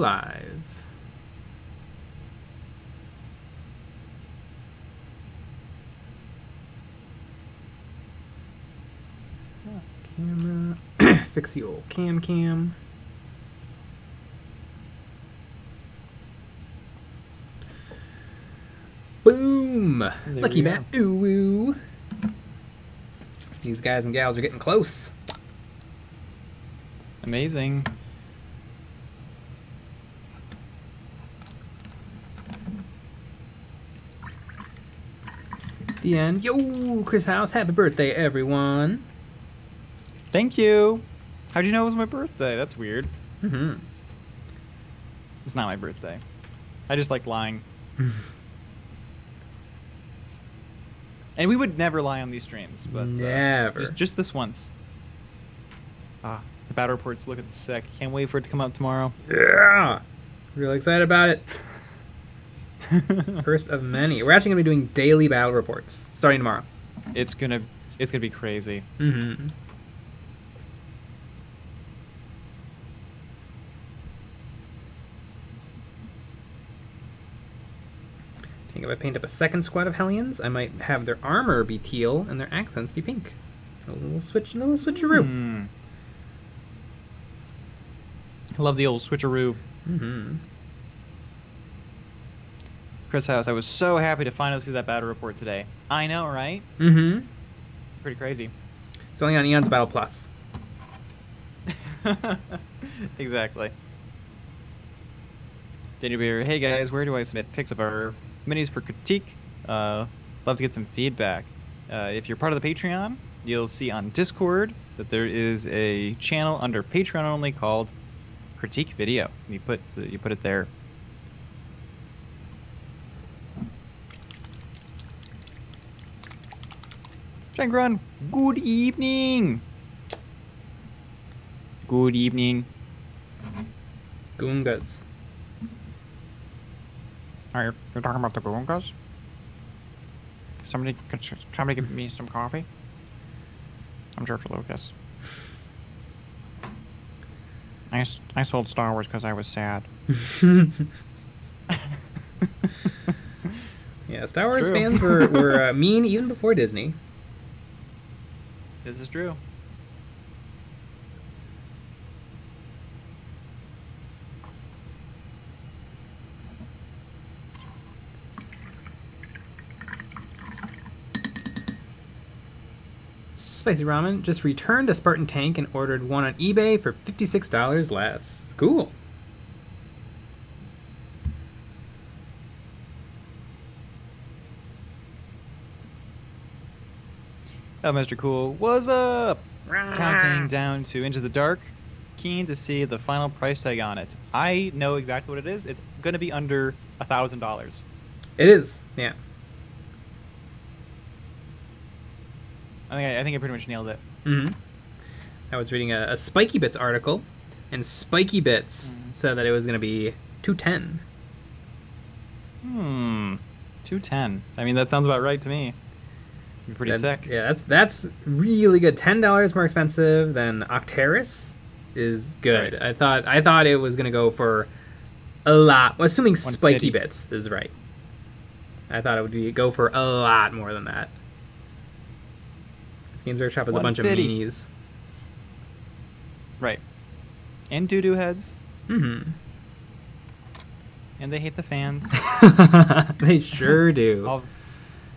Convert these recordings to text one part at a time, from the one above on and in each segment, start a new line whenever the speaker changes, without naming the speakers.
live. Camera. Fix the old cam. Boom! Lucky Matt. Ooh, ooh. These guys and gals are getting close.
Amazing.
The end. Yo, Chris House, happy birthday, everyone.
Thank you. How'd you know it was my birthday? That's weird.
Mm-hmm.
It's not my birthday. I just like lying. And we would never lie on these streams, but
never.
Just this once. Ah, the battle report's looking sick. Can't wait for it to come out tomorrow.
Yeah, really excited about it. First of many. We're actually gonna be doing daily battle reports starting tomorrow.
It's gonna be crazy.
Mm-hmm. I think if I paint up a second squad of Hellions, I might have their armor be teal and their accents be pink. A little switcheroo.
I love the old switcheroo.
Mm-hmm.
Chris House, I was so happy to finally see that battle report today. I know, right?
Mm-hmm.
Pretty crazy.
It's only on Eon's Battle Plus.
Exactly. Daniel Beer, hey guys, where do I submit pics of our minis for critique? Love to get some feedback. If you're part of the Patreon, you'll see on Discord that there is a channel under Patreon only called Critique Video. You put it there. Shangron, good evening. Good evening.
Goongas.
You're talking about the Goongas? Somebody give me some coffee? I'm George Lucas. I sold Star Wars because I was sad.
Yeah, Star Wars fans were mean even before Disney.
This is true.
Spicy Ramen just returned a Spartan tank and ordered one on eBay for $56 less. Cool.
Oh, Mr. Cool, what's up? Counting down to Into the Dark. Keen to see the final price tag on it. I know exactly what it is. It's going to be under $1,000.
It is, yeah.
I think I pretty much nailed it.
Mm-hmm. I was reading a Spiky Bits article, and Spiky Bits said that it was going to be $210.
210. I mean, that sounds about right to me. Be pretty sick.
Yeah, that's really good. $10 more expensive than Octeris is good. Right. I thought it was going to go for a lot. Well, assuming Spiky Bits is right. I thought it would go for a lot more than that. Games Workshop is a bunch of meanies.
Right. And doo-doo heads.
Mm-hmm.
And they hate the fans.
They sure do.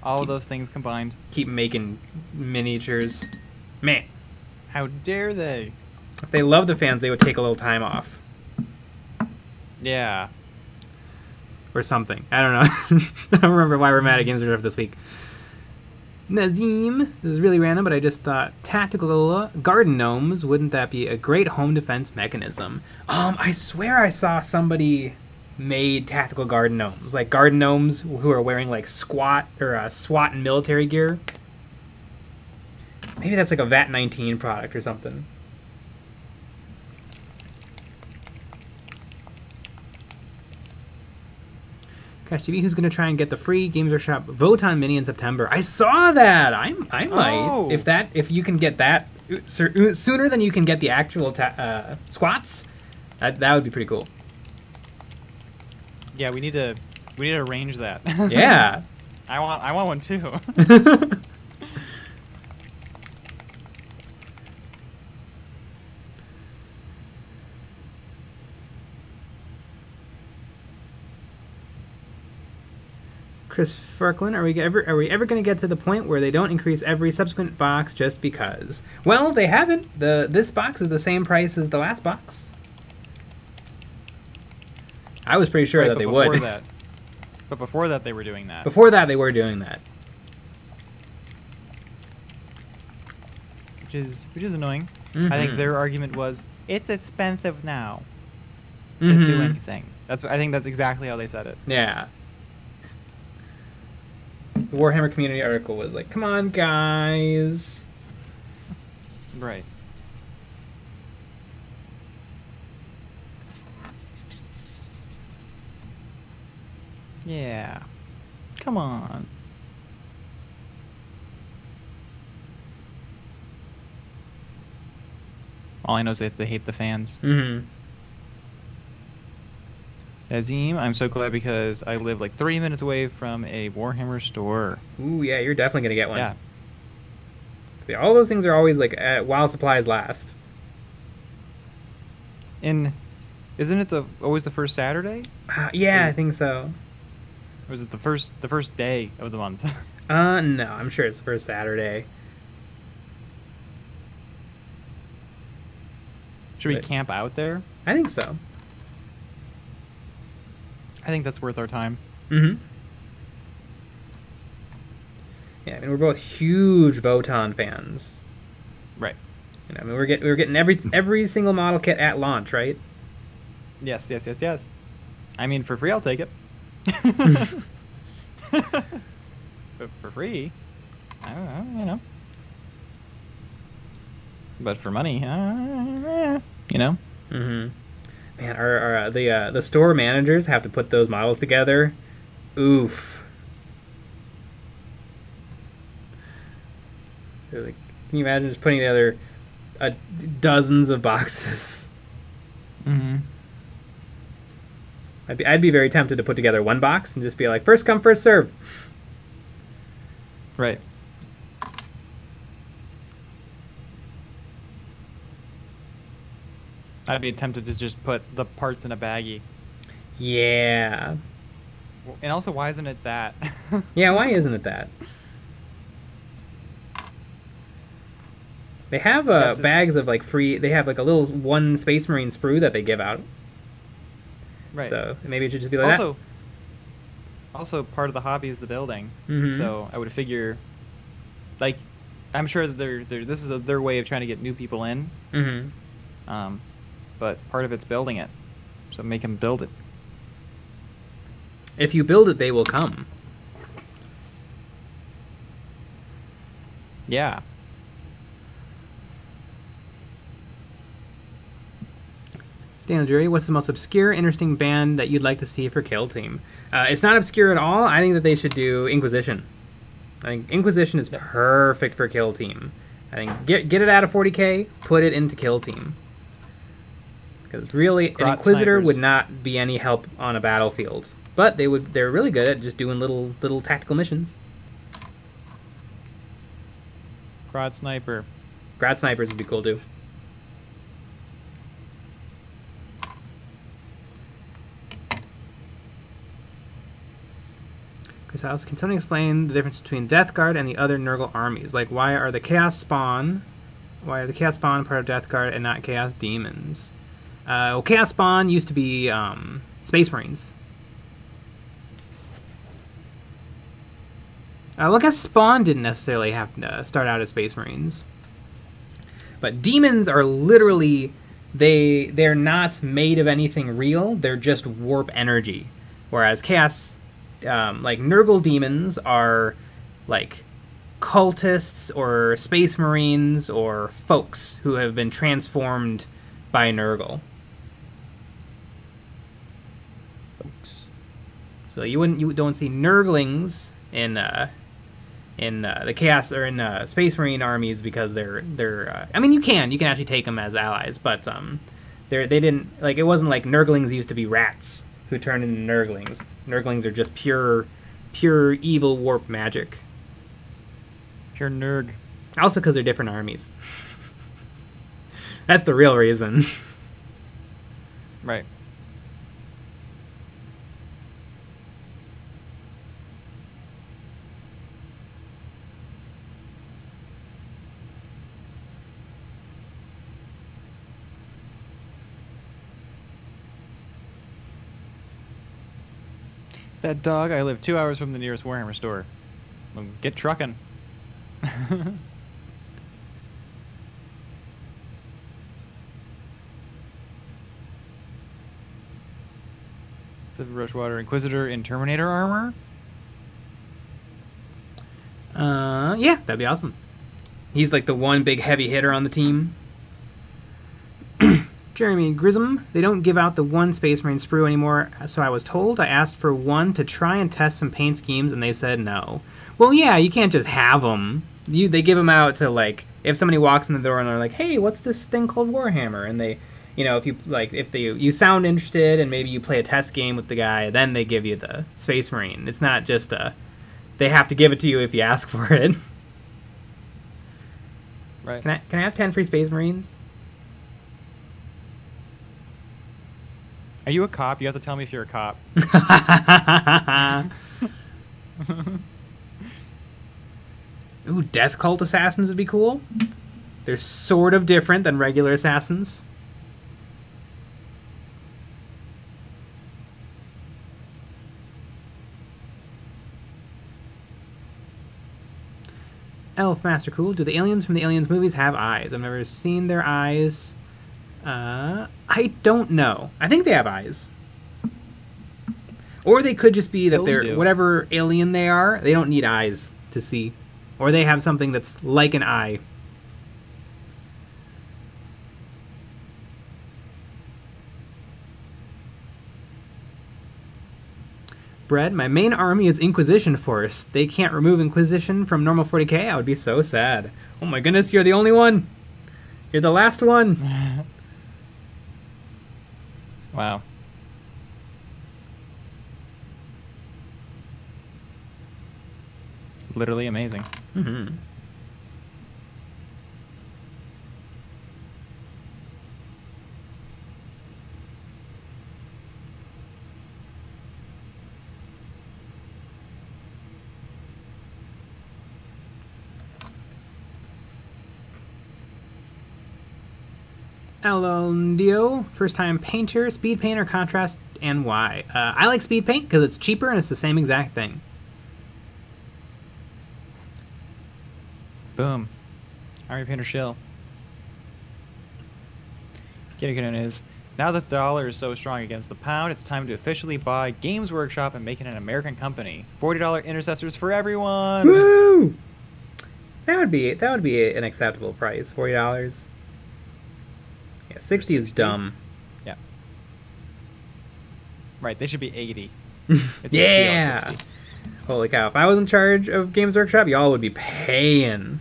All of those things combined.
Keep making miniatures. Man.
How dare they?
If they love the fans, they would take a little time off.
Yeah.
Or something. I don't know. I don't remember why we're mad at Games Workshop this week. Nazim, this is really random, but I just thought tactical garden gnomes, wouldn't that be a great home defense mechanism? I swear I saw somebody made tactical garden gnomes, like garden gnomes who are wearing like SWAT and military gear. Maybe that's like a VAT 19 product or something. Crash TV, who's gonna try and get the free Games Workshop Voton Mini in September? I saw that. I might. If you can get that sooner than you can get the actual squats, that would be pretty cool.
Yeah, we need to arrange that.
Yeah.
I want one too.
Chris Farklin, are we ever going to get to the point where they don't increase every subsequent box just because? Well, they haven't. This box is the same price as the last box. I was pretty sure
Right,
that they would.
But before that, they were doing that.
Before that, they were doing that.
Which is annoying.
Mm-hmm.
I think their argument was it's expensive now to
Mm-hmm.
do anything. I think that's exactly how they said it.
Yeah. The Warhammer community article was like, "Come on, guys."
Right. Yeah. Come on. All I know is that they hate the fans.
Mm-hmm.
Azim, I'm so glad because I live like 3 minutes away from a Warhammer store.
Ooh, yeah, you're definitely gonna get one.
Yeah.
All those things are always like while supplies last.
Isn't it always the first Saturday?
Yeah, I think so.
Or is it the first day of the month?
No, I'm sure it's the first Saturday.
Should we camp out there?
I think so.
I think that's worth our time.
Mm-hmm. Yeah, I mean we're both huge Voton fans.
Right.
You know, I mean we're getting every single model kit at launch, right?
Yes. I mean, for free, I'll take it. But for free, I don't know, you know. But for money, you know.
Mm-hmm. Man, the store managers have to put those models together. Oof. Like, can you imagine just putting together dozens of boxes?
Mm-hmm.
I'd be very tempted to put together one box and just be like, first come, first serve.
Right. I'd be tempted to just put the parts in a baggie.
Yeah.
And also, why isn't it that?
Yeah, why isn't it that? They have bags of like free. They have like a little one Space Marine sprue that they give out.
Right.
So maybe it should just be like that.
Also, part of the hobby is the building.
Mm-hmm.
So I would figure, like, I'm sure that this is their way of trying to get new people in.
Mm-hmm.
But part of it's building it. So make them build it.
If you build it, they will come.
Yeah.
Daniel Jury, what's the most obscure, interesting band that you'd like to see for Kill Team? It's not obscure at all. I think that they should do Inquisition. I think Inquisition is perfect for Kill Team. I think get it out of 40k, put it into Kill Team. Because really, an Inquisitor would not be any help on a battlefield. But they're really good at just doing little tactical missions.
Grad Sniper.
Grad Snipers would be cool too. Chris House, can someone explain the difference between Death Guard and the other Nurgle armies? Like, why are the Chaos Spawn part of Death Guard and not Chaos Demons? Well, Chaos Spawn used to be Space Marines. Well, I guess Spawn didn't necessarily have to start out as Space Marines. But Demons are literally, they're not made of anything real. They're just warp energy. Whereas Chaos, like Nurgle Demons are like cultists or Space Marines or folks who have been transformed by Nurgle. So you don't see Nurglings in the Chaos or in Space Marine armies because they're I mean you can actually take them as allies, but they didn't, like, it wasn't like Nurglings used to be rats who turn into Nurglings. Nurglings are just pure evil warp magic.
Pure Nurg.
Also because they're different armies. That's the real reason.
Right. That dog, I live 2 hours from the nearest Warhammer store. Well, get trucking. Civ Rushwater Inquisitor in Terminator armor?
Yeah, that'd be awesome. He's like the one big heavy hitter on the team. Jeremy Grissom, they don't give out the one Space Marine sprue anymore, so I was told. I asked for one to try and test some paint schemes, and they said no. Well, yeah, you can't just have them. They give them out to, like, if somebody walks in the door and they're like, hey, what's this thing called Warhammer? And they, you know, you sound interested and maybe you play a test game with the guy, then they give you the Space Marine. It's not just they have to give it to you if you ask for it.
Right.
Can I have 10 free Space Marines?
Are you a cop? You have to tell me if you're a cop.
Ooh, Death Cult assassins would be cool. They're sort of different than regular assassins. Elf Master Cool. Do the aliens from the Aliens movies have eyes? I've never seen their eyes. I don't know. I think they have eyes. Or they could just be that they're whatever alien they are, they don't need eyes to see. Or they have something that's like an eye. Bread, my main army is Inquisition Force. They can't remove Inquisition from normal 40k? I would be so sad. Oh my goodness, you're the only one. You're the last one.
Wow. Literally amazing.
Mm-hmm. Alondio, first time painter, speed paint or contrast, and why? I like speed paint because it's cheaper and it's the same exact thing.
Boom. Army Painter Shill. Getting is, now that the dollar is so strong against the pound, it's time to officially buy Games Workshop and make it an American company. $40 intercessors for everyone.
Woo! That would be an acceptable price. $40. Yeah, 60 is dumb.
Yeah. Right, they should be 80. It's
yeah.
A steal at 60.
Holy cow! If I was in charge of Games Workshop, y'all would be paying.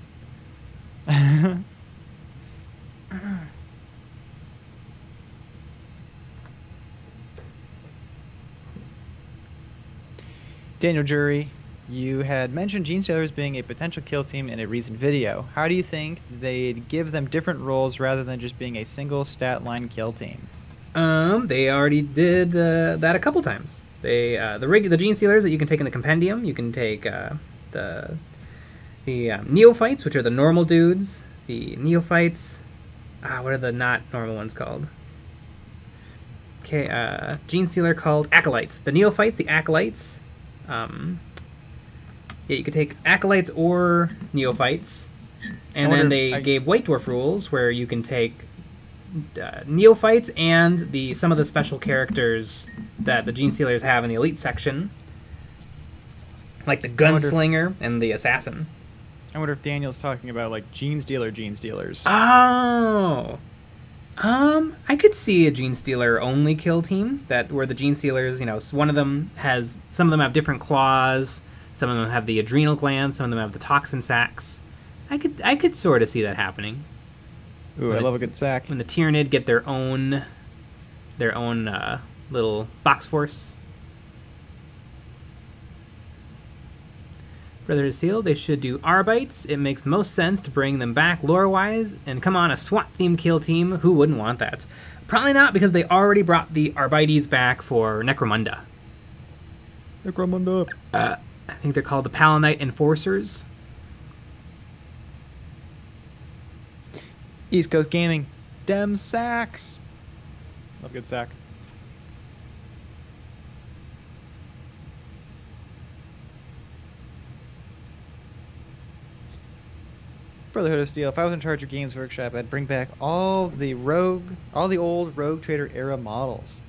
Daniel Jury, you had mentioned Gene Stealers being a potential kill team in a recent video. How do you think they'd give them different roles rather than just being a single stat line kill team?
They already did that a couple times. They the Gene Stealers that you can take in the compendium. You can take the neophytes, which are the normal dudes. The neophytes. What are the not normal ones called? Okay, Gene Stealer called acolytes. The neophytes, the acolytes. Yeah, you could take acolytes or neophytes, and then they gave White Dwarf rules where you can take neophytes and some of the special characters that the Gene Stealers have in the elite section, like the gunslinger and the assassin.
I wonder if Daniel's talking about like Gene Stealers.
Oh, I could see a Gene Stealer only kill team where the Gene Stealers, you know, some of them have different claws, some of them have the adrenal glands, some of them have the toxin sacs. I could sort of see that happening.
Ooh, I love a good sack.
When the Tyranid get their own little box force. Brother Seal, they should do Arbites. It makes most sense to bring them back lore-wise, and come on, a SWAT-themed kill team. Who wouldn't want that? Probably not, because they already brought the Arbites back for Necromunda.
Necromunda.
I think they're called the Palanite Enforcers.
East Coast Gaming. Dem sacks. Love good sack. Brotherhood of Steel. If I was in charge of Games Workshop, I'd bring back all the old Rogue Trader era models.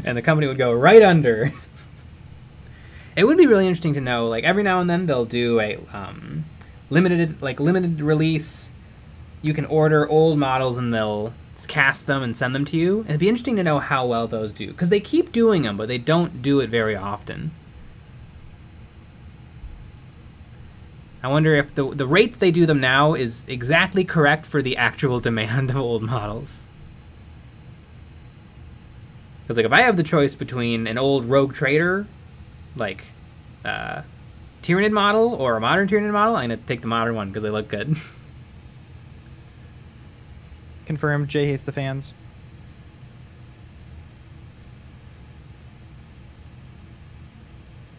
And the company would go right under. It would be really interesting to know, like, every now and then they'll do a limited release. You can order old models and they'll cast them and send them to you. And it'd be interesting to know how well those do, because they keep doing them, but they don't do it very often. I wonder if the rate they do them now is exactly correct for the actual demand of old models. Because, like, if I have the choice between an old Rogue Trader, like, Tyranid model or a modern Tyranid model, I'm going to take the modern one because they look good.
Confirmed, Jay hates the fans.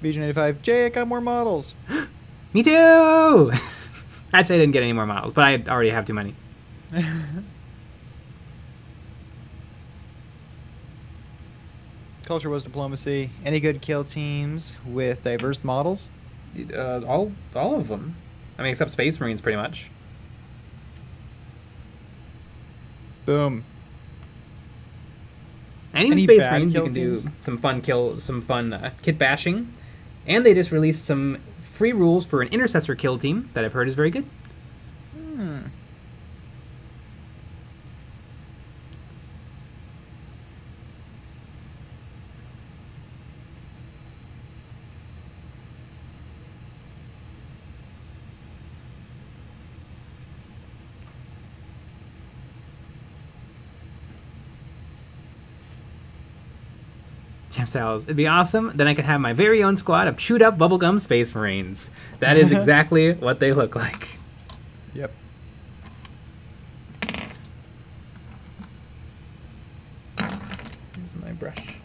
Vision 85, Jay, I got more models.
Me too! Actually, I didn't get any more models, but I already have too many.
Culture was diplomacy. Any good kill teams with diverse models?
All of them. I mean, except Space Marines, pretty much.
Boom.
And even
Any
Space
bad
Marines, you
kill
can
teams?
do some fun kit bashing. And they just released some free rules for an Intercessor kill team that I've heard is very good. Jam Sal's. It'd be awesome. Then I could have my very own squad of chewed up bubblegum Space Marines. That is exactly what they look like.
Yep.
Here's my brush.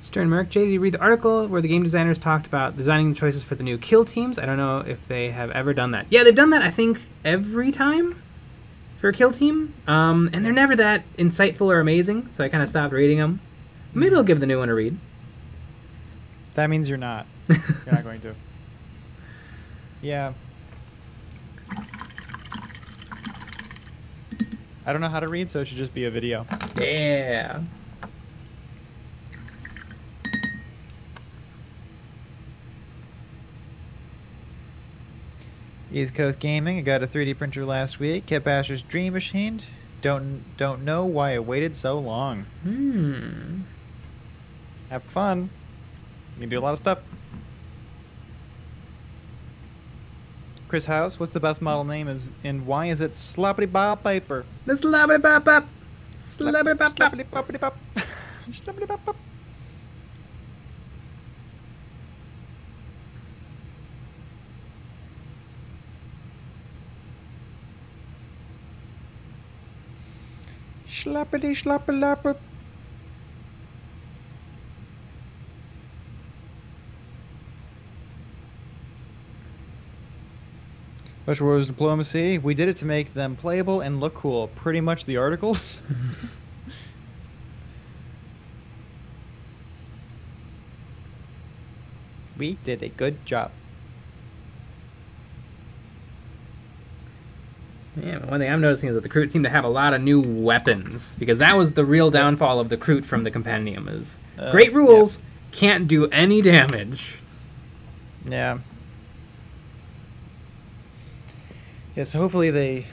Stern Merc, Jay, did you read the article where the game designers talked about designing the choices for the new kill teams? I don't know if they have ever done that. Yeah, they've done that, I think, every time for a kill team. And they're never that insightful or amazing, so I kind of stopped reading them. Maybe I'll give the new one a read.
That means you're not. You're not going to. Yeah. I don't know how to read, so it should just be a video.
Yeah.
East Coast Gaming. I got a 3D printer last week. Kit Basher's Dream Machine. Don't know why I waited so long. Have fun. You can do a lot of stuff. Chris House, what's the best model name and why is it Sloppity Bob Piper?
The Slabbity Bop Bop! Slabbity Bop Bop!
Sloppity Boppity Bop. Sloppity Bop Bop. Slappity slappalappa. Special Wars Diplomacy. We did it to make them playable and look cool. Pretty much the articles. We did a good job.
Yeah, one thing I'm noticing is that the Kroot seem to have a lot of new weapons, because that was the real downfall of the Kroot from the Compendium, is great rules, can't do any damage.
Yeah. Yeah, so hopefully they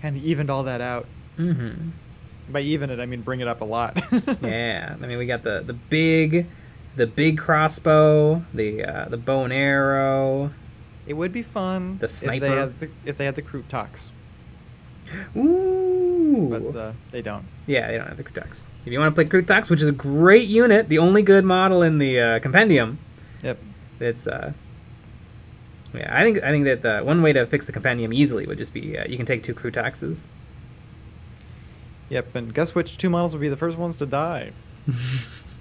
kind of evened all that out.
Mm-hmm.
By even it, I mean bring it up a lot.
Yeah, I mean, we got the big crossbow, the bow and arrow,
It would be fun
The sniper.
if they had the Kroot Talks,
Ooh.
but they don't.
Yeah, they don't have the Krutax. If you want to play Krutax, which is a great unit, the only good model in the compendium.
Yep.
It's yeah, I think that the one way to fix the compendium easily would just be you can take 2 Krutaxes.
Yep, and guess which 2 models will be the first ones to die?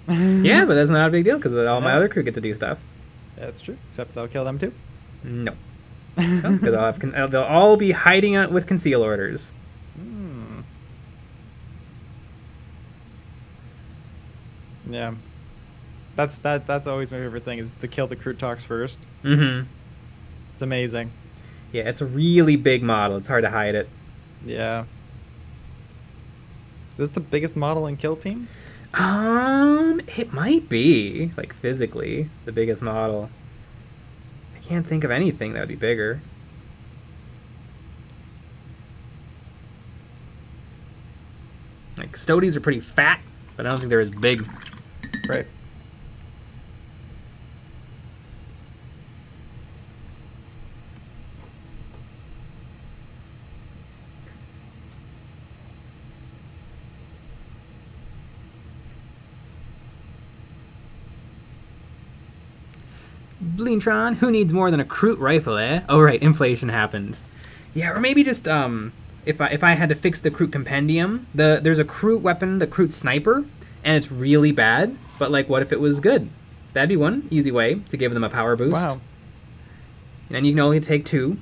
Yeah, but that's not a big deal because all my other crew get to do stuff.
That's true, except I'll kill them too.
No. Because they'll all be hiding out with conceal orders.
Yeah. That's always my favorite thing is to kill the Kroot Talks first.
Mm-hmm.
It's amazing.
Yeah, it's a really big model. It's hard to hide it.
Yeah. Is it the biggest model in Kill Team?
It might be, like, physically, the biggest model. I can't think of anything that would be bigger. Like, Custodies are pretty fat, but I don't think they're as big.
Right.
Bleentron, who needs more than a Kroot rifle, eh? Oh, right, inflation happens. Yeah, or maybe just, if I had to fix the Kroot compendium, there's a Kroot weapon, the Kroot sniper, and it's really bad, but, like, what if it was good? That'd be one easy way to give them a power boost.
Wow.
And you can only take 2.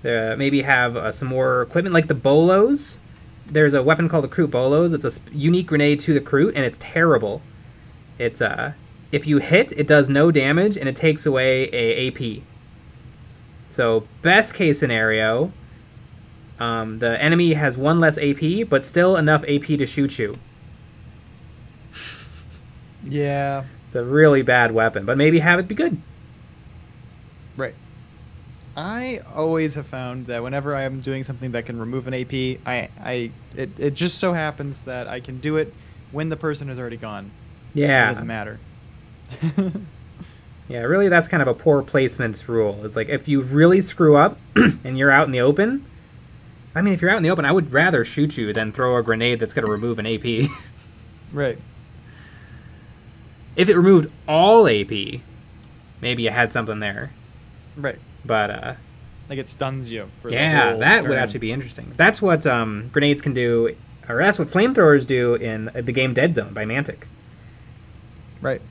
Maybe have some more equipment, like the Bolos. There's a weapon called the Kroot Bolos. It's a unique grenade to the Kroot, and it's terrible. It's, if you hit, it does no damage, and it takes away a AP. So, best case scenario, the enemy has 1 less AP, but still enough AP to shoot you.
Yeah.
It's a really bad weapon, but maybe have it be good.
Right. I always have found that whenever I am doing something that can remove an AP, it just so happens that I can do it when the person is already gone.
Yeah.
It doesn't matter.
Yeah, really, that's kind of a poor placement rule. It's like, if you really screw up and you're out in the open, I mean, if you're out in the open, I would rather shoot you than throw a grenade that's going to remove an AP.
Right.
If it removed all AP, maybe you had something there.
Right.
But,
like it stuns you. For
yeah,
the whole
that
turn.
would actually be interesting. That's what grenades can do, or that's what flamethrowers do in the game Dead Zone by Mantic.
Right.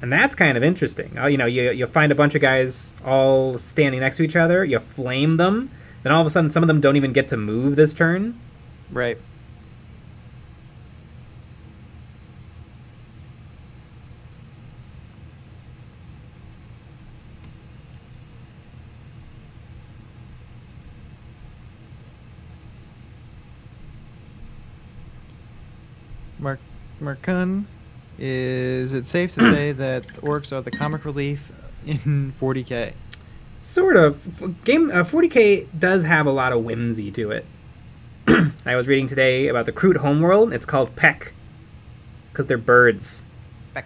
And that's kind of interesting. You know, you find a bunch of guys all standing next to each other, you flame them, then all of a sudden some of them don't even get to move this turn.
Right. Markun, is it safe to say that orcs are the comic relief in 40k?
Sort of. 40k does have a lot of whimsy to it. I was reading today about the Kroot homeworld. It's called Peck, because they're birds.
Peck.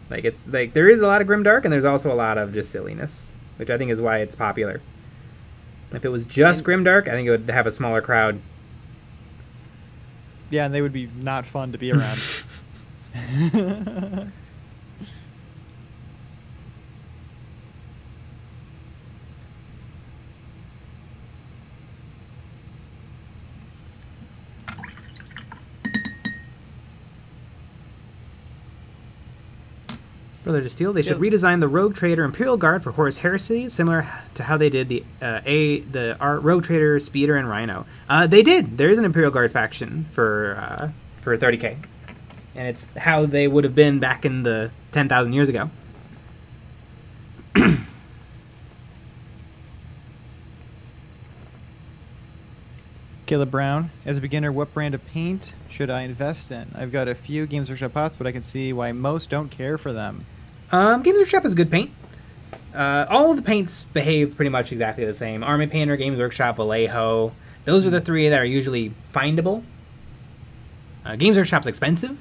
Like, it's like there is a lot of grimdark, and there's also a lot of just silliness, which I think is why it's popular. If it was just grimdark, I think it would have a smaller crowd.
Yeah, and they would be not fun to be around.
Brother to Steel, they should redesign the Rogue Trader Imperial Guard for Horus Heresy, similar to how they did the Rogue Trader, Speeder, and Rhino. They did. There is an Imperial Guard faction for 30k, and it's how they would have been back in the 10,000 years ago.
Caleb Brown, as a beginner, what brand of paint should I invest in? I've got a few Games Workshop pots, but I can see why most don't care for them.
Games Workshop is good paint. All of the paints behave pretty much exactly the same. Army Painter, Games Workshop, Vallejo. Those are the 3 that are usually findable. Games Workshop's expensive.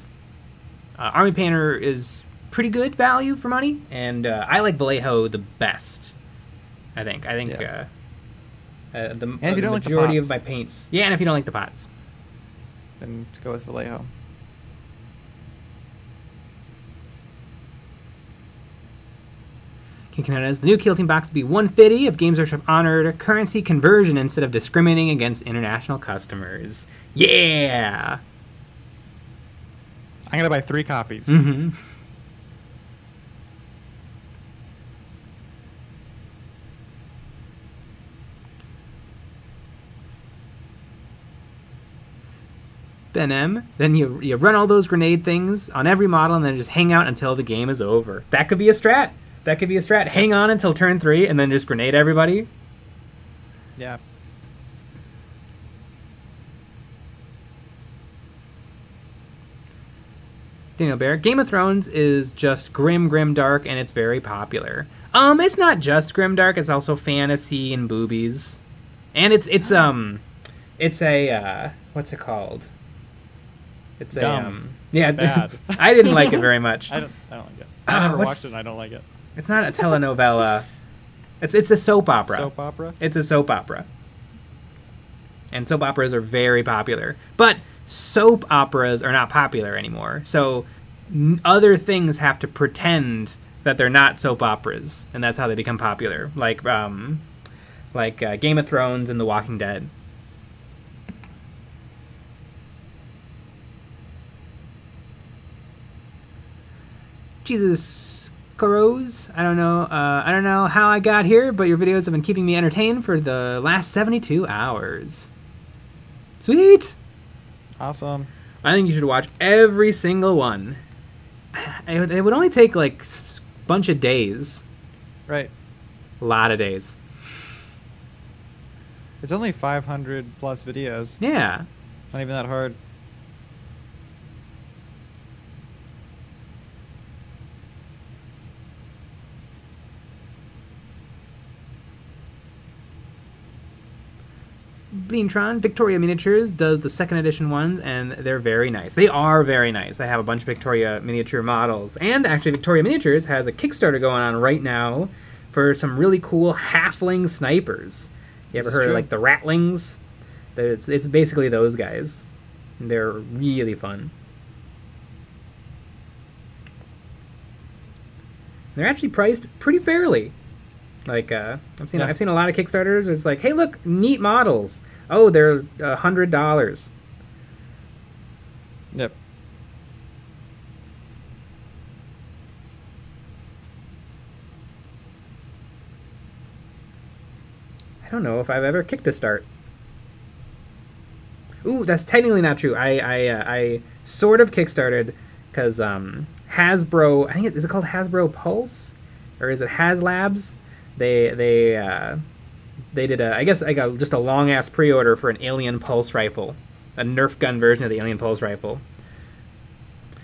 Army Painter is pretty good value for money, and I like Vallejo the best. I think
Yeah.
the
if you don't like the
majority of
pots.
my paints. Yeah, and if you don't like the pots.
Then go with Vallejo.
King Canonas, the new Kill Team box will be 150 if Games Workshop honored currency conversion instead of discriminating against international customers. Yeah!
I'm gonna buy 3 copies.
Mm-hmm. Ben M. Then you run all those grenade things on every model and then just hang out until the game is over. That could be a strat. That could be a strat. Hang on until turn 3 and then just grenade everybody.
Yeah.
Daniel Bear. Game of Thrones is just grim, dark, and it's very popular. It's not just grim, dark. It's also fantasy and boobies, and it's a what's it called? It's
Dumb.
yeah.
Bad.
I didn't like it very much.
I don't like it. I never watched it and I don't like it.
It's not a telenovela. It's a soap opera.
Soap opera?
It's a soap opera. And soap operas are very popular. But soap operas are not popular anymore. So other things have to pretend that they're not soap operas, and that's how they become popular. Like Game of Thrones and The Walking Dead. Jesus Corros, I don't know how I got here, but your videos have been keeping me entertained for the last 72 hours. Sweet!
Awesome.
I think you should watch every single one. It would only take like a bunch of days.
Right.
A lot of days.
It's only 500 plus videos.
Yeah.
Not even that hard.
Bleantron, Victoria Miniatures does the second edition ones, and they're very nice. They are very nice. I have a bunch of Victoria miniature models. And actually, Victoria Miniatures has a Kickstarter going on right now for some really cool halfling snipers. You ever heard of, like, the Ratlings? It's basically those guys. They're really fun. They're actually priced pretty fairly. Like, I've seen a lot of Kickstarters where it's like, hey, look, neat models. Oh, they're $100.
Yep.
I don't know if I've ever kicked a start. Ooh, that's technically not true. I sort of kickstarted because Hasbro, I think is it called Hasbro Pulse? Or is it HasLabs? They did I guess I got just a long ass pre-order for an Alien Pulse rifle, a Nerf gun version of the Alien Pulse rifle,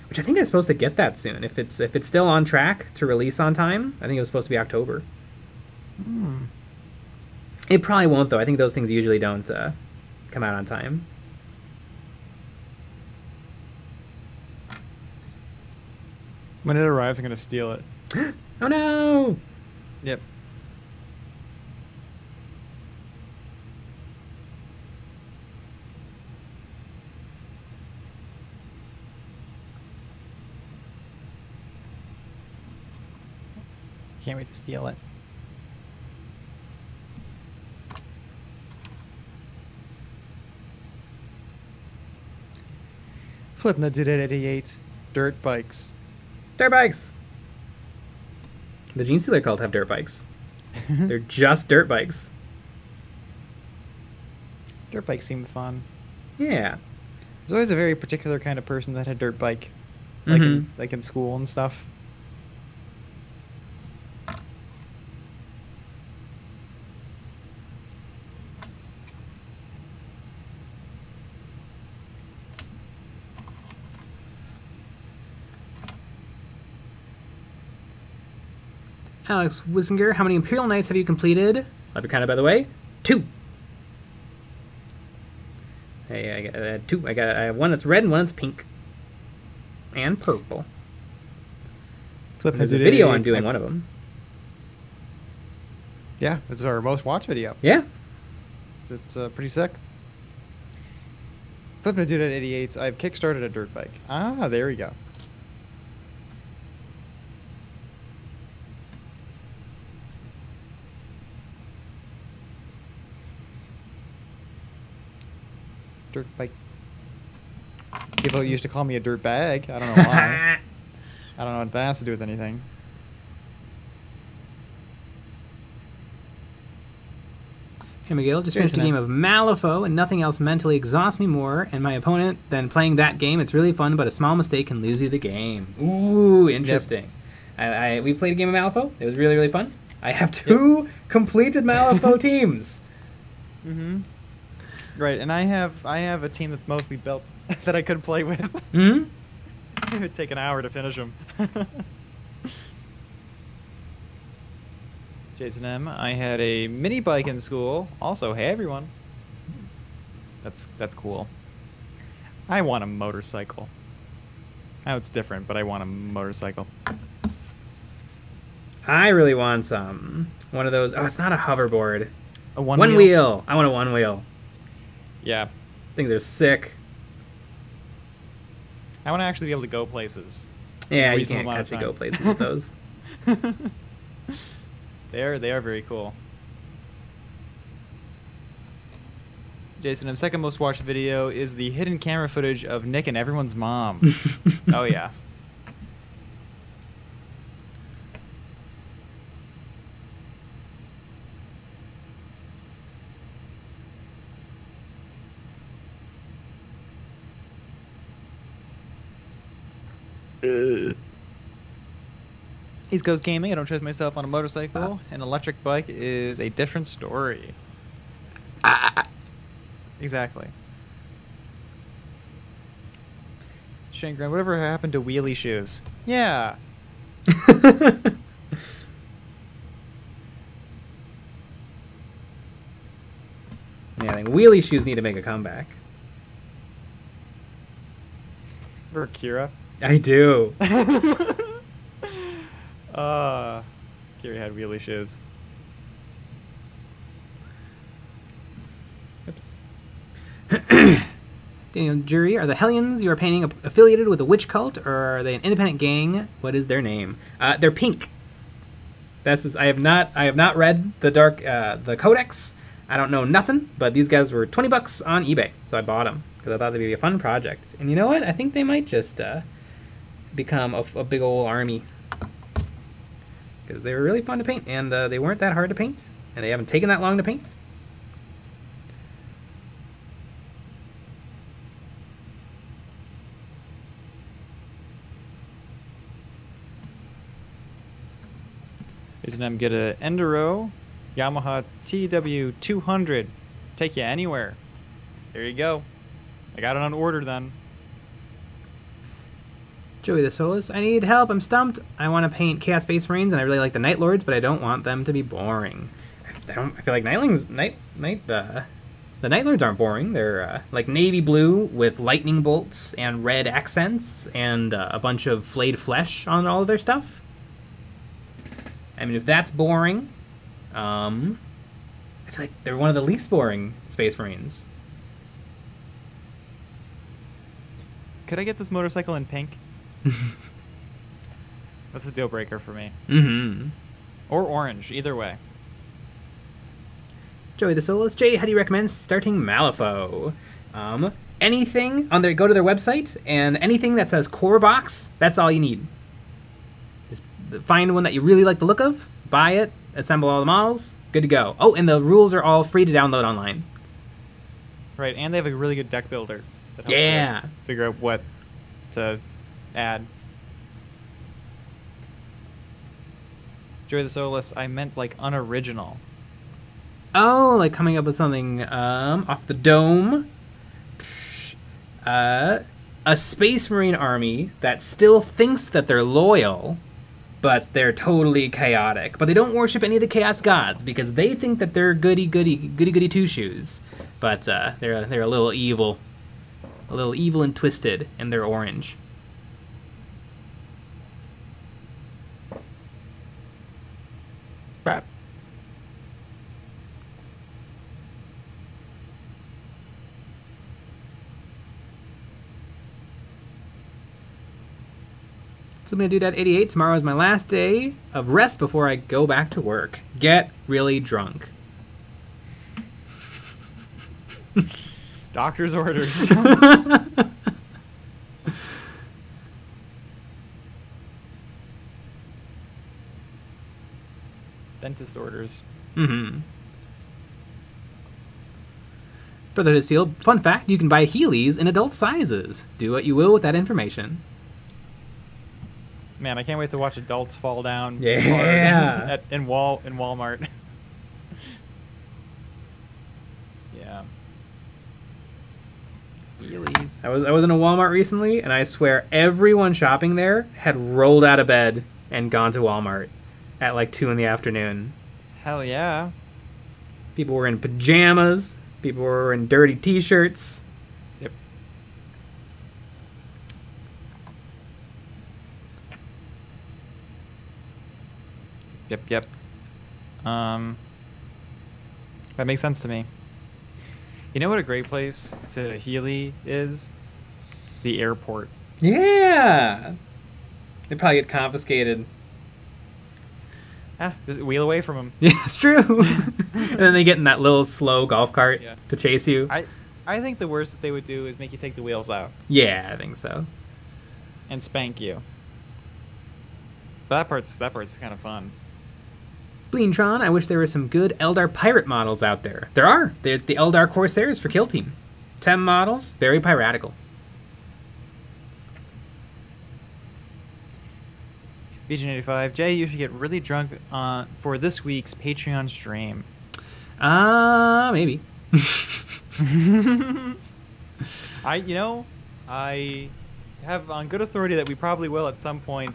which I think I'm supposed to get that soon. If it's still on track to release on time, I think it was supposed to be October. It probably won't though. I think those things usually don't come out on time.
When it arrives, I'm gonna steal it.
Oh no!
Yep. Can't wait to steal it. Flipna did it at 88. Dirt bikes.
Dirt bikes! The Gene Stealer cult have dirt bikes. They're just dirt bikes.
Dirt bikes seemed fun.
Yeah.
There's always a very particular kind of person that had a dirt bike, like in school and stuff.
Alex Wissinger, how many Imperial Knights have you completed? Love your kind of, by the way. 2. Hey, I got 2. I have one that's red and one that's pink. And purple. There's a video on doing one of them.
Yeah, it's our most watched video.
Yeah.
It's pretty sick. Flipping a dude at 88s. I've kickstarted a dirt bike. Ah, there we go. Dirt bike. People used to call me a dirt bag. I don't know why. I don't know what that has to do with anything.
Hey Miguel, just finished a game of Malifaux, and nothing else mentally exhausts me more and my opponent than playing that game. It's really fun, but a small mistake can lose you the game. Ooh, interesting. Yep. We played a game of Malifaux. It was really, really fun. I have 2 completed Malifaux teams.
Mm-hmm. Right, and I have a team that's mostly built that I could play with.
Mm-hmm.
It would take an hour to finish them. Jason M. I had a mini bike in school. Also, hey everyone. That's cool. I want a motorcycle. Now it's different, but I want a motorcycle.
I really want one of those. Oh, it's not a hoverboard.
A one
wheel. I want a one wheel.
Yeah.
Things are sick.
I want to actually be able to go places.
Yeah, you can't actually go places with those.
They are very cool. Jason, second most watched video is the hidden camera footage of Nick and everyone's mom. Oh yeah. East Coast Gaming, I don't trust myself on a motorcycle. An electric bike is a different story. Exactly. Shane Grant, whatever happened to wheelie shoes? Yeah.
Yeah, I think wheelie shoes need to make a comeback.
For Kira?
I do.
Kira had wheelie shoes. Oops.
Daniel Jury, are the Hellions you are painting affiliated with a witch cult, or are they an independent gang? What is their name? They're pink. I have not read the codex. I don't know nothing, but these guys were $20 on eBay, so I bought them because I thought they'd be a fun project. And you know what? I think they might just become a big old army because they were really fun to paint, and they weren't that hard to paint, and they haven't taken that long to paint.
Jason M, get a Enduro Yamaha TW200. Take you anywhere. There you go. I got it on order then.
Joey the Solus, I need help. I'm stumped. I want to paint Chaos Space Marines, and I really like the Night Lords, but I don't want them to be boring. I feel like the Night Lords aren't boring. They're like navy blue with lightning bolts and red accents and a bunch of flayed flesh on all of their stuff. I mean, if that's boring, I feel like they're one of the least boring Space Marines.
Could I get this motorcycle in pink? That's a deal breaker for me.
Mm-hmm.
Or orange, either way.
Joey the Solus, Jay, how do you recommend starting Malifaux? Anything on go to their website, and anything that says core box, that's all you need. Just find one that you really like the look of, buy it, assemble all the models, good to go. Oh, and the rules are all free to download online.
Right, and they have a really good deck builder that helps
Yeah.
you figure out what to add. Joey the Solus, I meant like unoriginal.
Oh, like coming up with something off the dome. A Space Marine army that still thinks that they're loyal, but they're totally chaotic. But they don't worship any of the Chaos Gods because they think that they're goody two-shoes. But they're a little evil. A little evil and twisted, and they're orange.
Crap.
So I'm gonna do that 88. Tomorrow is my last day of rest before I go back to work. Get really drunk.
Doctor's orders. Dentist orders.
Mm-hmm. Brotherhood Steel, fun fact, you can buy Heelys in adult sizes. Do what you will with that information.
Man, I can't wait to watch adults fall down.
Yeah.
hard in Walmart. Yeah. Heelys.
I was in a Walmart recently, and I swear everyone shopping there had rolled out of bed and gone to Walmart at like 2 in the afternoon.
Hell yeah.
People were in pajamas. People were in dirty t-shirts.
Yep. Yep. That makes sense to me. You know what a great place to Healy is? The airport.
Yeah. They probably get confiscated.
Just wheel away from them.
Yeah, it's true. And then they get in that little slow golf cart to chase you.
I think the worst that they would do is make you take the wheels out.
Yeah, I think so.
And spank you. That part's kind of fun.
Bleentron, I wish there were some good Eldar pirate models out there. There are. There's the Eldar Corsairs for Kill Team. 10 models, very piratical.
BG85, Jay, you should get really drunk for this week's Patreon stream.
Maybe.
I have on good authority that we probably will at some point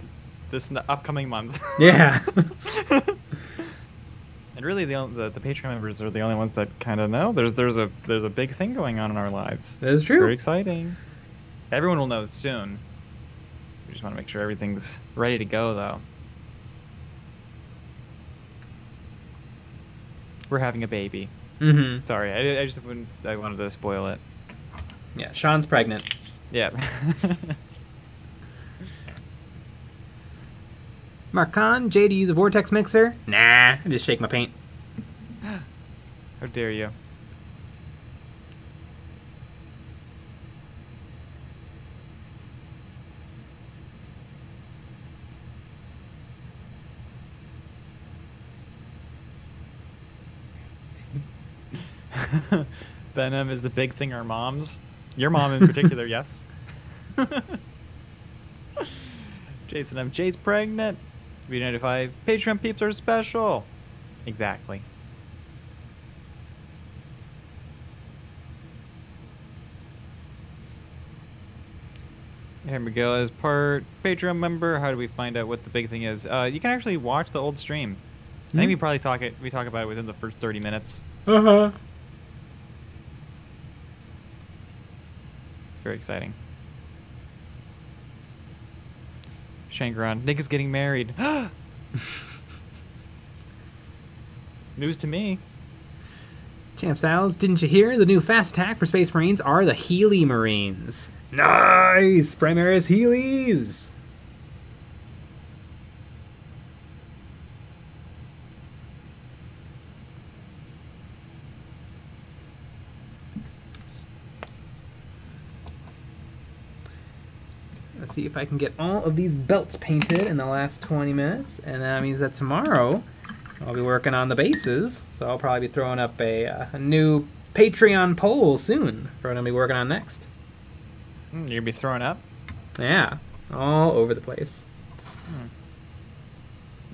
this upcoming month.
Yeah.
And really, the Patreon members are the only ones that kind of know. There's a big thing going on in our lives.
That is true.
Very exciting. Everyone will know soon. We just want to make sure everything's ready to go, though. We're having a baby.
Mm-hmm.
Sorry, I wanted to spoil it.
Yeah, Sean's pregnant.
Yeah.
Mark Khan, Jay, to use a vortex mixer? Nah, I just shake my paint.
How dare you? Venom is the big thing our moms. Your mom in particular, yes. Jason M. Jay's pregnant. V95. Patreon peeps are special. Exactly. Here we go. As part Patreon member, how do we find out what the big thing is? You can actually watch the old stream. I think we probably talk about it within the first 30 minutes.
Uh-huh.
Very exciting. Shangaron. Nick is getting married. News to me.
Champ Styles, didn't you hear? The new fast attack for Space Marines are the Healy Marines. Nice! Primaris Heelys! Let's see if I can get all of these belts painted in the last 20 minutes. And that means that tomorrow I'll be working on the bases. So I'll probably be throwing up a new Patreon poll soon for what I'm going to be working on next.
You're going to be throwing up?
Yeah, all over the place.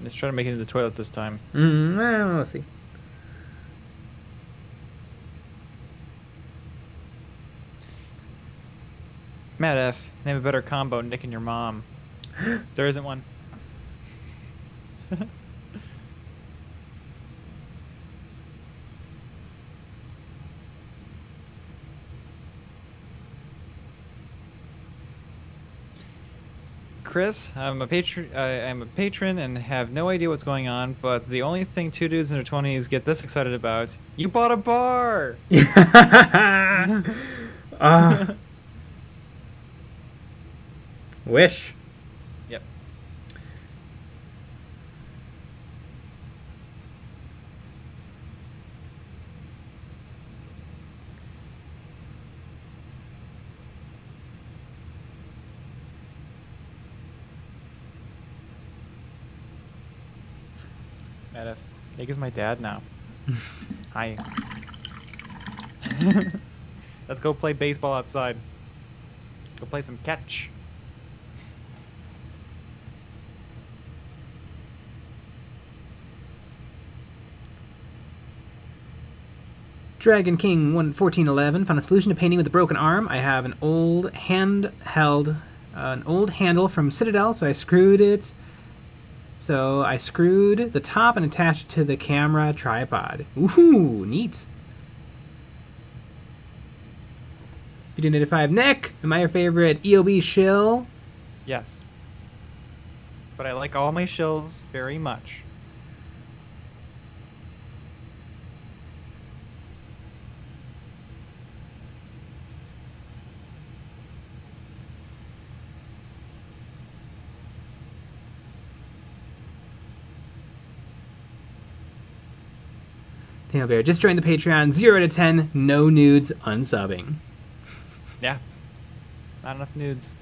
Let's try to make it into the toilet this time.
Well, let's see.
Matt F. Name a better combo, Nick and your mom. There isn't one. Chris, I'm a patron and have no idea what's going on, but the only thing two dudes in their 20s get this excited about, you bought a bar!
Wish.
Yep. Matt, Nick is my dad now. Hi. Let's go play baseball outside. Go play some catch.
Dragon King 1411 found a solution to painting with a broken arm. I have an old handle from Citadel, so I screwed it. So I screwed the top and attached it to the camera tripod. Ooh, neat. 1585 Nick, am I your favorite EOB shill?
Yes. But I like all my shills very much.
Daniel Bear just joined the Patreon. 0 to 10, no nudes, unsubbing.
Yeah. Not enough nudes.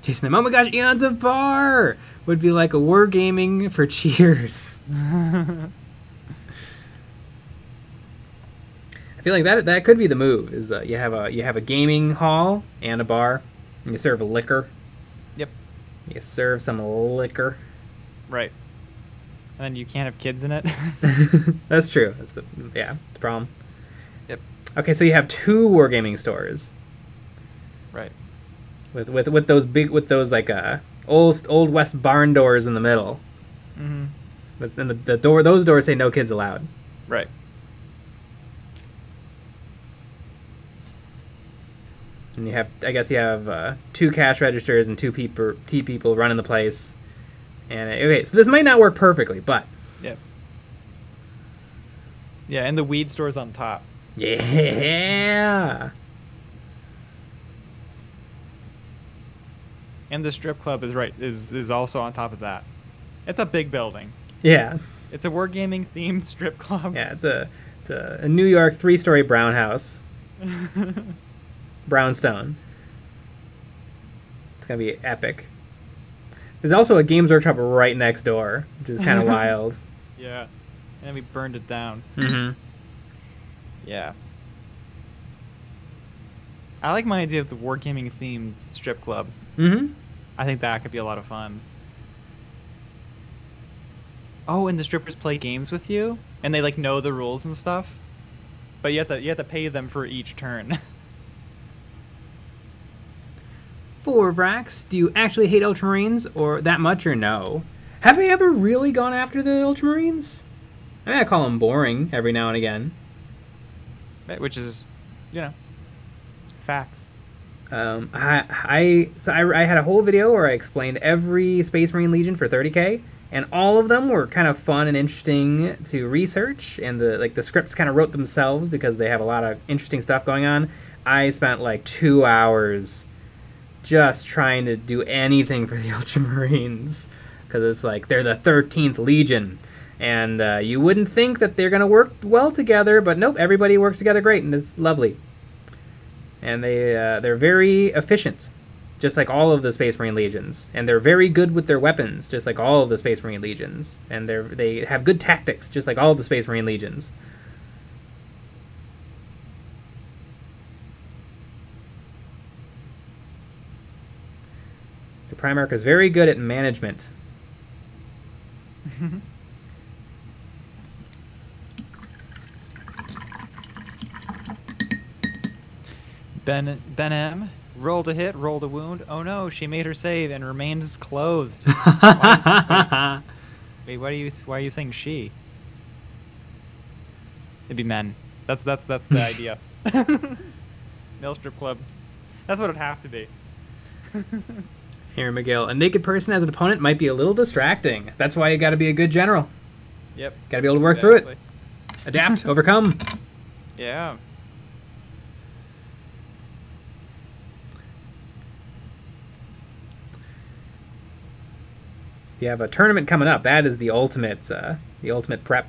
Jason, oh my gosh, Eons of Bar would be like a wargaming for cheers. I feel like that could be the move. Is you have a gaming hall and a bar, and you serve a liquor.
Yep.
You serve some liquor.
Right. And then you can't have kids in it.
That's true. That's the problem.
Yep.
Okay, so you have 2 wargaming stores.
Right.
With those like old west barn doors in the middle.
Mm-hmm.
That's in the door. Those doors say no kids allowed.
Right.
And you have 2 cash registers and 2 people running the place. And okay, so this might not work perfectly, but
yep. Yeah, and the weed store's on top.
Yeah.
And the strip club is also on top of that. It's a big building.
Yeah.
It's a wargaming themed strip club.
Yeah, it's a New York 3-story brown house. Brownstone. It's gonna be epic. There's also a Games Workshop right next door, which is kind of wild.
Yeah, and we burned it down.
Mm-hmm.
Yeah. I like my idea of the wargaming themed strip club.
Mm-hmm.
I think that could be a lot of fun. Oh, and the strippers play games with you, and they like know the rules and stuff. But you have to pay them for each turn.
For Vrax, do you actually hate Ultramarines or that much or no? Have they ever really gone after the Ultramarines? I mean, I call them boring every now and again.
Which is, facts.
I had a whole video where I explained every Space Marine Legion for 30k, and all of them were kind of fun and interesting to research, and the scripts kind of wrote themselves because they have a lot of interesting stuff going on. I spent like 2 hours just trying to do anything for the Ultramarines, because it's like they're the 13th Legion, and you wouldn't think that they're gonna work well together, but nope, everybody works together great, and it's lovely. And they're very efficient, just like all of the Space Marine Legions, and they're very good with their weapons, just like all of the Space Marine Legions, and they have good tactics, just like all of the Space Marine Legions. The Primarch is very good at management.
Ben M. Rolled a hit, rolled a wound. Oh no, she made her save and remains clothed. Why are you saying she? It'd be men. That's the idea. Male strip club. That's what it'd have to be.
Here, Miguel. A naked person as an opponent might be a little distracting. That's why you got to be a good general.
Yep.
Got to be able to work through it. Adapt, overcome.
Yeah.
You have a tournament coming up. That is the ultimate prep.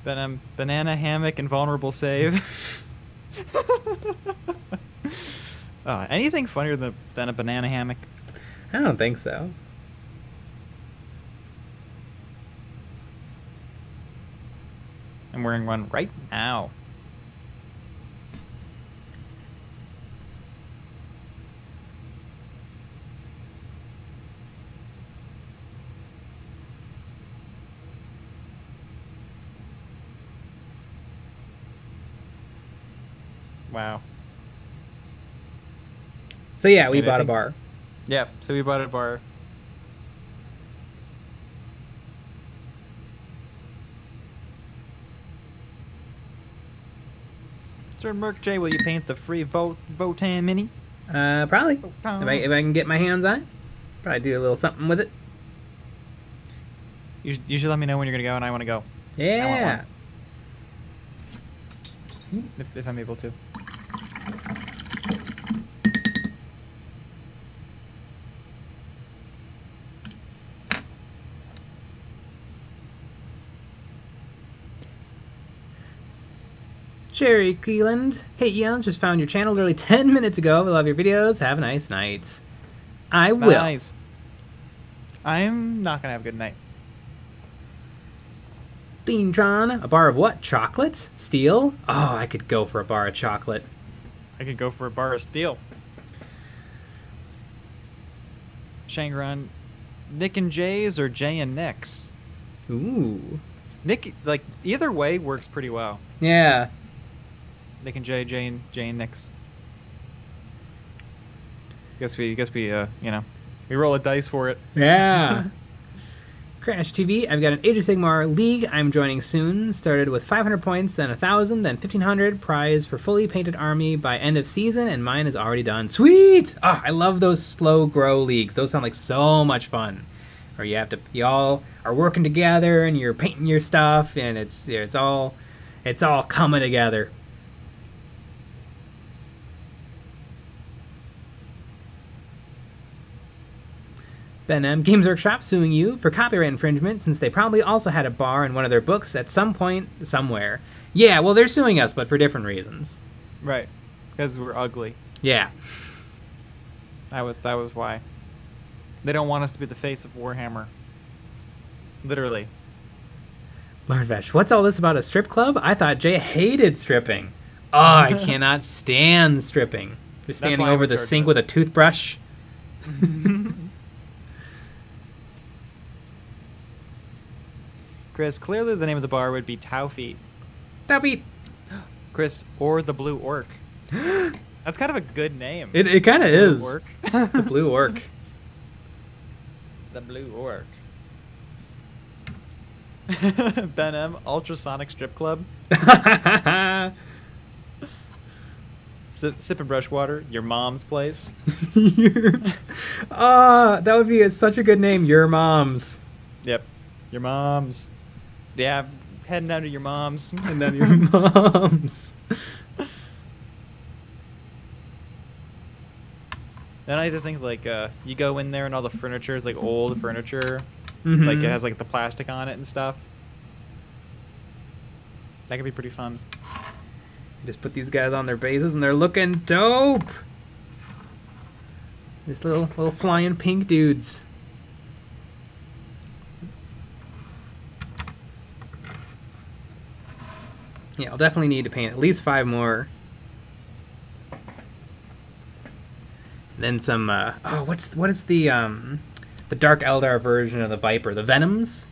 Banana hammock, invulnerable save. Anything funnier than a banana hammock?
I don't think so.
I'm wearing one right now. Wow.
So yeah, we bought a bar.
Yeah, so we bought a bar. Mr. Merc J, will you paint the free Votan mini?
Probably. If I can get my hands on it, probably do a little something with it.
You should let me know when you're gonna go, and I want to go.
Yeah.
If I'm able to.
Jerry Cleland. Hey, Eons, just found your channel literally 10 minutes ago. I love your videos. Have a nice night. I will.
Nice. I'm not gonna have a good night.
Deantron, a bar of what? Chocolate? Steel? Oh, I could go for a bar of chocolate.
I could go for a bar of steel. Shangron, Nick and Jay's or Jay and Nick's?
Ooh.
Nick, like, either way works pretty well.
Yeah.
Nick and Jay, Jay and Nick's. Guess we you know, we roll a dice for it.
Yeah. Crash TV, I've got an Age of Sigmar League I'm joining soon. Started with 500 points, then 1,000, then 1,500. Prize for fully painted army by end of season, and mine is already done. Sweet! Oh, I love those slow grow leagues. Those sound like so much fun. Where you all are working together and you're painting your stuff, and it's all coming together. Ben M. Games Workshop suing you for copyright infringement since they probably also had a bar in one of their books at some point somewhere. Yeah, well, they're suing us, but for different reasons.
Right, because we're ugly.
Yeah.
That was why. They don't want us to be the face of Warhammer. Literally.
Lord Vesh, what's all this about a strip club? I thought Jay hated stripping. Oh, I cannot stand stripping. Just standing over the sink with a toothbrush.
Chris, clearly the name of the bar would be Taufeet.
Taufeet.
Chris, or the Blue Orc. That's kind of a good name.
It kind of is.
Orc.
The Blue Orc.
The Blue Orc. Ben M, Ultrasonic Strip Club. Sip and brush water. Your mom's place.
That would be such a good name. Your mom's.
Yep. Your mom's. Yeah, heading down to your mom's.
And then your mom's.
Then I just think, like, you go in there and all the furniture is, like, old furniture.
Mm-hmm.
Like, it has, like, the plastic on it and stuff. That could be pretty fun.
Just put these guys on their bases and they're looking dope. These little flying pink dudes. Yeah, I'll definitely need to paint at least 5 more. Then some. What is the Dark Eldar version of the Viper? The Venoms.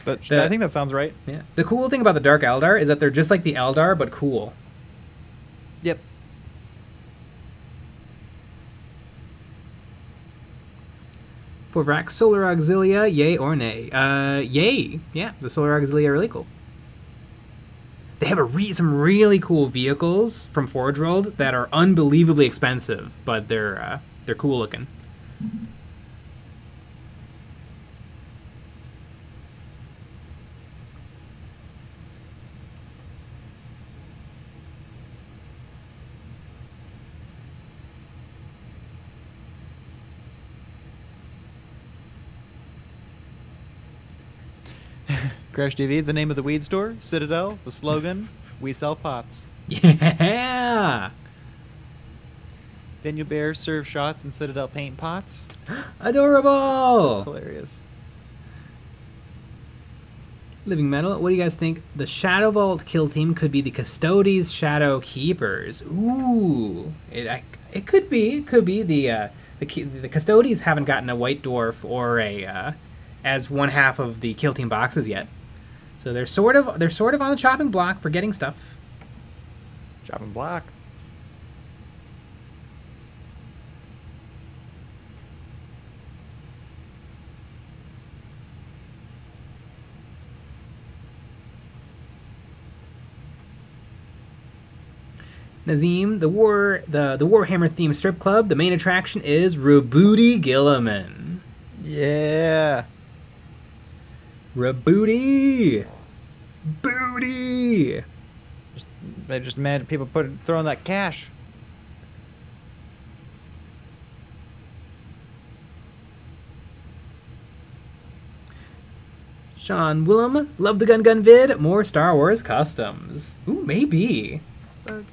I think that sounds right.
Yeah. The cool thing about the Dark Eldar is that they're just like the Eldar, but cool.
Yep.
For Vrax, Solar Auxilia, yay or nay? Yay. Yeah, the Solar Auxilia are really cool. They have some really cool vehicles from Forge World that are unbelievably expensive, but they're cool looking.
Crash TV, the name of the weed store, Citadel, the slogan, we sell pots.
Yeah!
Daniel Bear serve shots in Citadel paint pots.
Adorable!
That's hilarious.
Living Metal, what do you guys think? The Shadow Vault kill team could be the Custodes Shadow Keepers. Ooh! It could be. It could be. The Custodes haven't gotten a White Dwarf or a as one half of the kill team boxes yet. So they're sort of on the chopping block for getting stuff.
Chopping block.
Nazim, the Warhammer themed strip club. The main attraction is Rabooty Gilliman.
Yeah.
Rabooty. Booty.
They're just mad at people throwing that cash.
Sean Willem, love the Gun vid. More Star Wars customs. Ooh, maybe.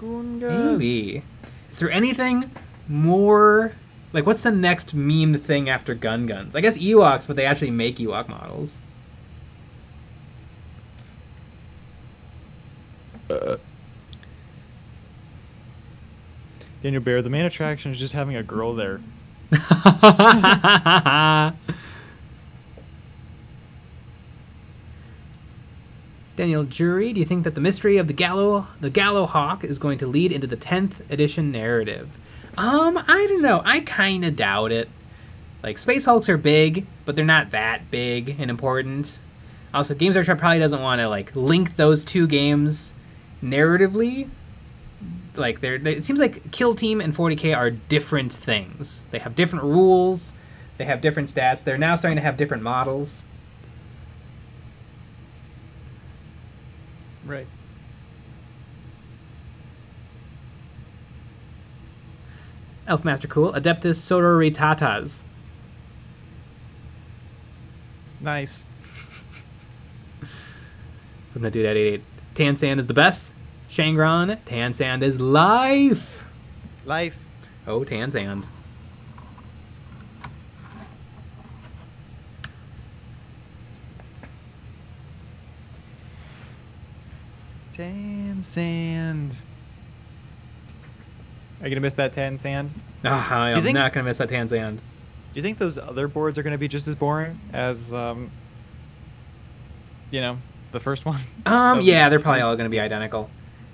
Maybe. Is there anything more? Like, what's the next memed thing after guns? I guess Ewoks, but they actually make Ewok models.
Daniel Bear, the main attraction is just having a girl there.
Daniel Jury, do you think that the mystery of the Gallo Hawk is going to lead into the 10th edition narrative? I don't know. I kind of doubt it. Like, Space Hulks are big, but they're not that big and important. Also, Games Workshop probably doesn't want to, like, link those two games narratively. Like, it seems like Kill Team and 40k are different things. They have different rules. They have different stats. They're now starting to have different models.
Right.
Elfmaster Cool, Adeptus Sororitatas.
Nice.
So I'm gonna do that 88. Tan Sand is the best. Shangron, Tan Sand is life.
Life.
Oh, Tan Sand.
Tan Sand. Are you gonna miss that Tan Sand?
I'm not gonna miss that Tan Sand.
Do you think those other boards are gonna be just as boring as, the first one?
Yeah, they're probably all gonna be identical.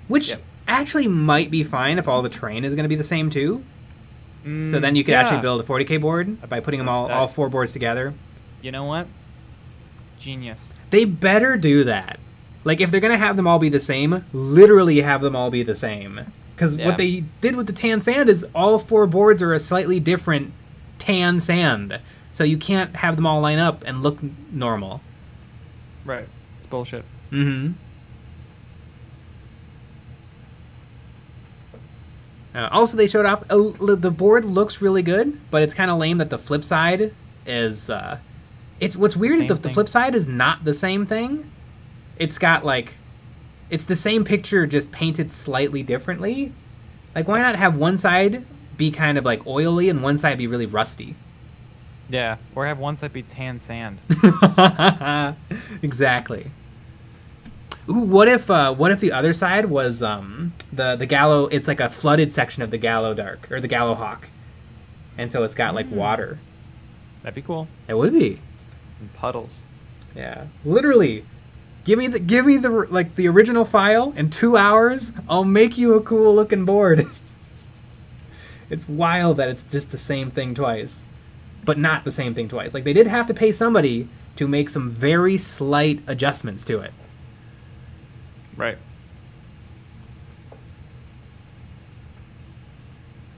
Which actually might be fine if all the terrain is gonna be the same too. So then you could actually build a 40k board by putting them all 4 boards together.
You know what? Genius.
They better do that. Like, if they're going to have them all be the same, literally have them all be the same. Because what they did with the Tan Sand is all 4 boards are a slightly different tan sand. So you can't have them all line up and look normal.
Right. It's bullshit.
Mm-hmm. Also, they showed off... the board looks really good, but it's kind of lame that the flip side is... what's weird is the flip side is not the same thing. It's got, like... It's the same picture, just painted slightly differently. Like, why not have one side be kind of, like, oily and one side be really rusty?
Yeah, or have one side be tan sand.
Exactly. Ooh, what if the other side was the Gallo? It's like a flooded section of the Gallo Dark or the Gallo Hawk, and so it's got like water.
That'd be cool.
It would be.
Some puddles.
Yeah, literally. Give me the original file in 2 hours. I'll make you a cool looking board. It's wild that it's just the same thing twice. but not the same thing twice. Like, they did have to pay somebody to make some very slight adjustments to it.
Right.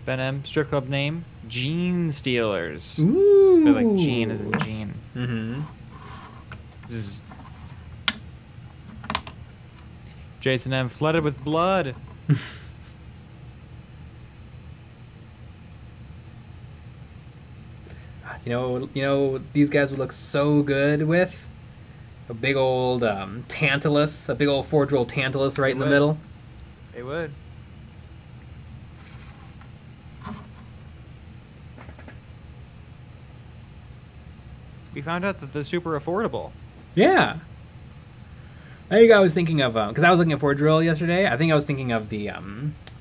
Ben M, strip club name, Gene Stealers.
Ooh.
They're like Gene as in Gene.
Mm-hmm.
Zzz. Jason M, flooded with blood.
You know, these guys would look so good with a big old Tantalus, a big old forge-roll Tantalus right in the middle.
They would. We found out that they're super affordable.
Yeah. I think I was thinking of because I was looking at Forge Roll yesterday. I think I was thinking of the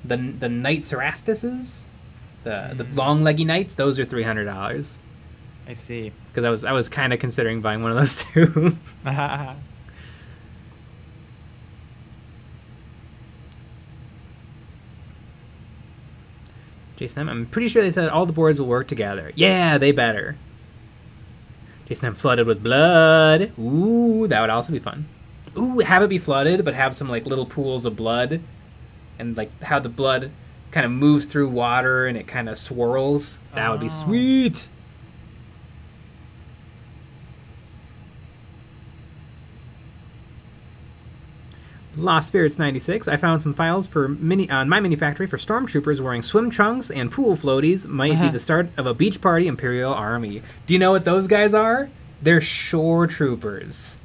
Knight Cerastuses, the long leggy knights. Those are $300.
I see.
Because I was kind of considering buying one of those too. Jason M, I'm pretty sure they said all the boards will work together. Yeah, they better. Jason M, flooded with blood. Ooh, that would also be fun. Ooh, have it be flooded, but have some like little pools of blood, and like how the blood kind of moves through water and it kind of swirls. That would be sweet. Lost Spirits 96. I found some files for on my mini factory for stormtroopers wearing swim trunks and pool floaties. Might be the start of a beach party Imperial Army. Do you know what those guys are? They're shore troopers.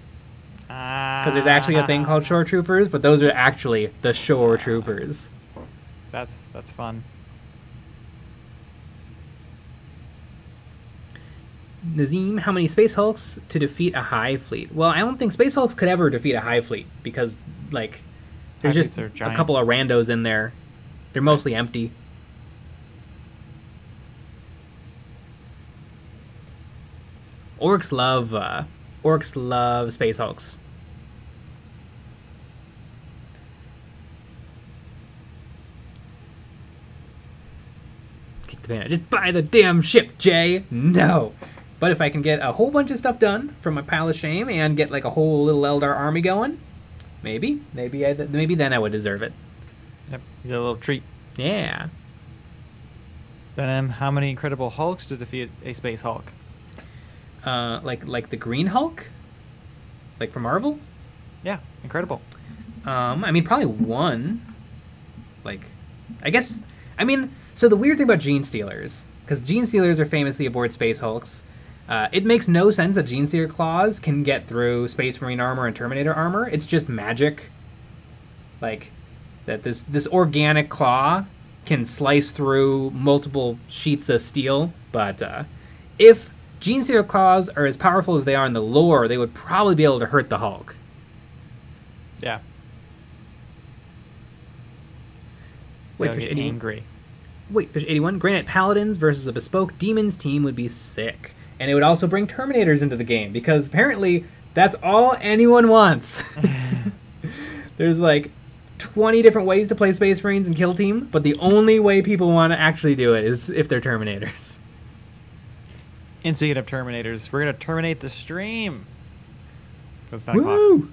Because there's actually a thing called shore troopers, but those are actually the shore troopers.
That's fun.
Nazim, how many Space Hulks to defeat a Hive fleet? Well, I don't think Space Hulks could ever defeat a Hive fleet because, like, there's just a couple of randos in there. They're mostly empty. Orcs love Space Hulks. Kick the ban. Just buy the damn ship, Jay. No. But if I can get a whole bunch of stuff done from my pile of shame and get like a whole little Eldar army going, maybe then I would deserve it.
Yep, you get a little treat.
Yeah.
Ben, how many Incredible Hulks to defeat a Space Hulk?
Like the Green Hulk, like from Marvel.
Yeah, incredible.
I mean, probably one. Like, I guess. I mean, so the weird thing about Gene Stealers, because Gene Stealers are famously aboard Space Hulks. It makes no sense that Gene Stealer claws can get through Space Marine armor and Terminator armor. It's just magic. Like, that this organic claw can slice through multiple sheets of steel. But if Gene Stealer claws are as powerful as they are in the lore, they would probably be able to hurt the Hulk.
Yeah.
Whitefish 81.
Angry.
Whitefish 81. Granite Paladins versus a bespoke Demons team would be sick. And it would also bring Terminators into the game, because apparently that's all anyone wants. There's like 20 different ways to play Space Marines and Kill Team, but the only way people want to actually do it is if they're Terminators.
And speaking of Terminators, we're going to terminate the stream. It's 9
Woo!
o'clock.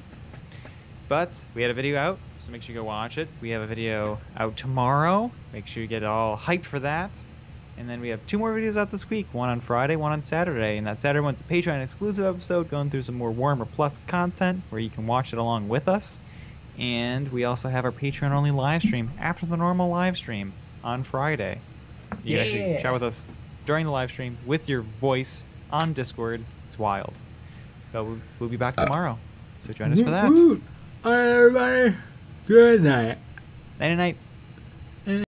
But we had a video out, so make sure you go watch it. We have a video out tomorrow. Make sure you get all hyped for that. And then we have 2 more videos out this week. One on Friday, one on Saturday. And that Saturday one's a Patreon exclusive episode going through some more Warhammer Plus content where you can watch it along with us. And we also have our Patreon only live stream after the normal live stream on Friday. You can actually chat with us during the live stream with your voice on Discord. It's wild. So we'll be back tomorrow. So join us for that.
All right, everybody. Good night.
Night night.